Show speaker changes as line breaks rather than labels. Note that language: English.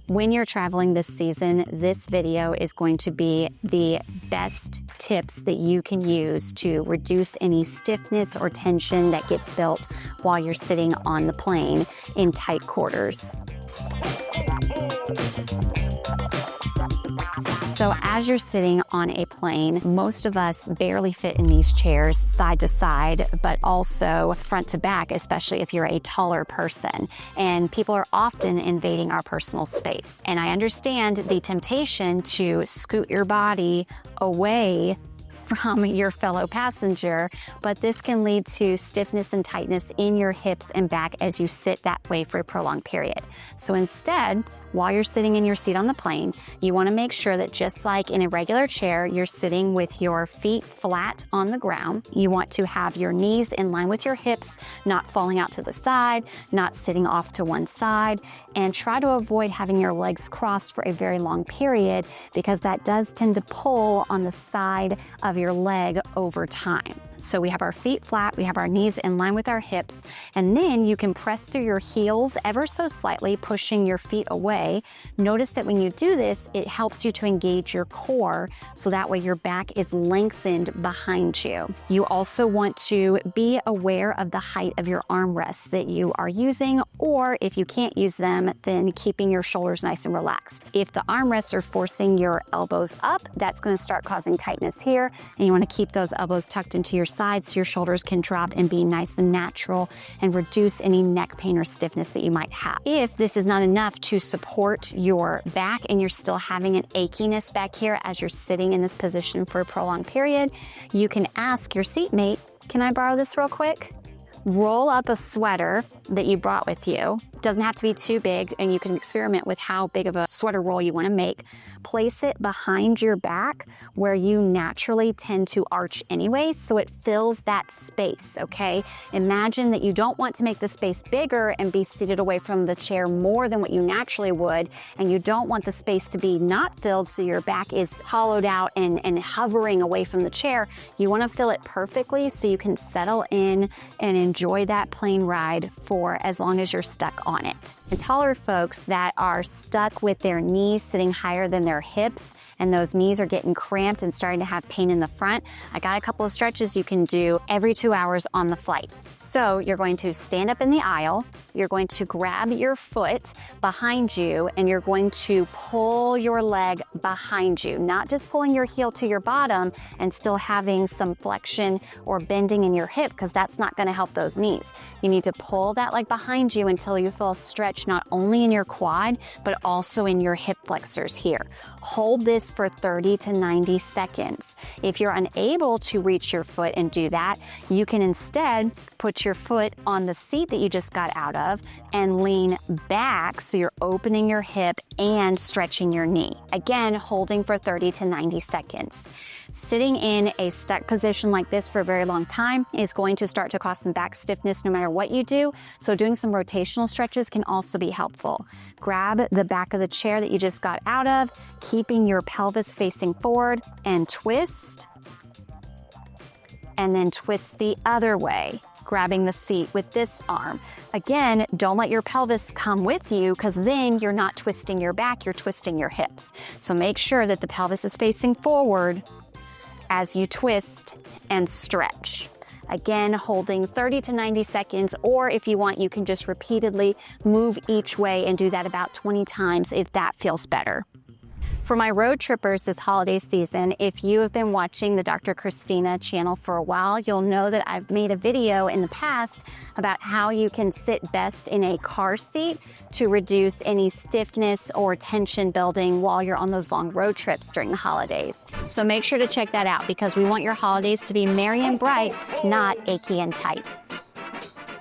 When you're traveling this season, this video is going to be the best tips that you can use to reduce any stiffness or tension that gets built while you're sitting on the plane in tight quarters. So as you're sitting on a plane, most of us barely fit in these chairs side to side, but also front to back, especially if you're a taller person. And people are often invading our personal space. And I understand the temptation to scoot your body away from your fellow passenger, but this can lead to stiffness and tightness in your hips and back as you sit that way for a prolonged period. So instead, while you're sitting in your seat on the plane, you want to make sure that just like in a regular chair, you're sitting with your feet flat on the ground. You want to have your knees in line with your hips, not falling out to the side, not sitting off to one side, and try to avoid having your legs crossed for a very long period because that does tend to pull on the side of your leg over time. So we have our feet flat, we have our knees in line with our hips, and then you can press through your heels ever so slightly, pushing your feet away. Notice that when you do this, it helps you to engage your core, so that way your back is lengthened behind you. You also want to be aware of the height of your armrests that you are using, or if you can't use them, then keeping your shoulders nice and relaxed. If the armrests are forcing your elbows up, that's going to start causing tightness here, and you want to keep those elbows tucked into your sides so your shoulders can drop and be nice and natural and reduce any neck pain or stiffness that you might have. If this is not enough to support your back and you're still having an achiness back here as you're sitting in this position for a prolonged period, you can ask your seatmate, "Can I borrow this real quick?" Roll up a sweater that you brought with you. It doesn't have to be too big, and you can experiment with how big of a sweater roll you want to make. Place it behind your back where you naturally tend to arch anyway, so it fills that space, okay? Imagine that you don't want to make the space bigger and be seated away from the chair more than what you naturally would, and you don't want the space to be not filled so your back is hollowed out and hovering away from the chair. You want to fill it perfectly so you can settle in and enjoy that plane ride for as long as you're stuck on it. And taller folks that are stuck with their knees sitting higher than their hips, and those knees are getting cramped and starting to have pain in the front, I got a couple of stretches you can do every 2 hours on the flight. So you're going to stand up in the aisle, you're going to grab your foot behind you, and you're going to pull your leg behind you, not just pulling your heel to your bottom and still having some flexion or bending in your hip, because that's not going to help those knees. You need to pull that leg behind you until you feel a stretch not only in your quad, but also in your hip flexors here. Hold this for 30 to 90 seconds. If you're unable to reach your foot and do that, you can instead put your foot on the seat that you just got out of and lean back so you're opening your hip and stretching your knee. Again, holding for 30 to 90 seconds. Sitting in a stuck position like this for a very long time is going to start to cause some back stiffness no matter what you do, so doing some rotational stretches can also be helpful. Grab the back of the chair that you just got out of, keeping your pelvis facing forward, and twist, and then twist the other way, grabbing the seat with this arm. Again, don't let your pelvis come with you, because then you're not twisting your back, you're twisting your hips. So make sure that the pelvis is facing forward as you twist and stretch. Again, holding 30 to 90 seconds, or if you want, you can just repeatedly move each way and do that about 20 times if that feels better. For my road trippers this holiday season, if you have been watching the Dr. Christina channel for a while, you'll know that I've made a video in the past about how you can sit best in a car seat to reduce any stiffness or tension building while you're on those long road trips during the holidays. So make sure to check that out, because we want your holidays to be merry and bright, not achy and tight.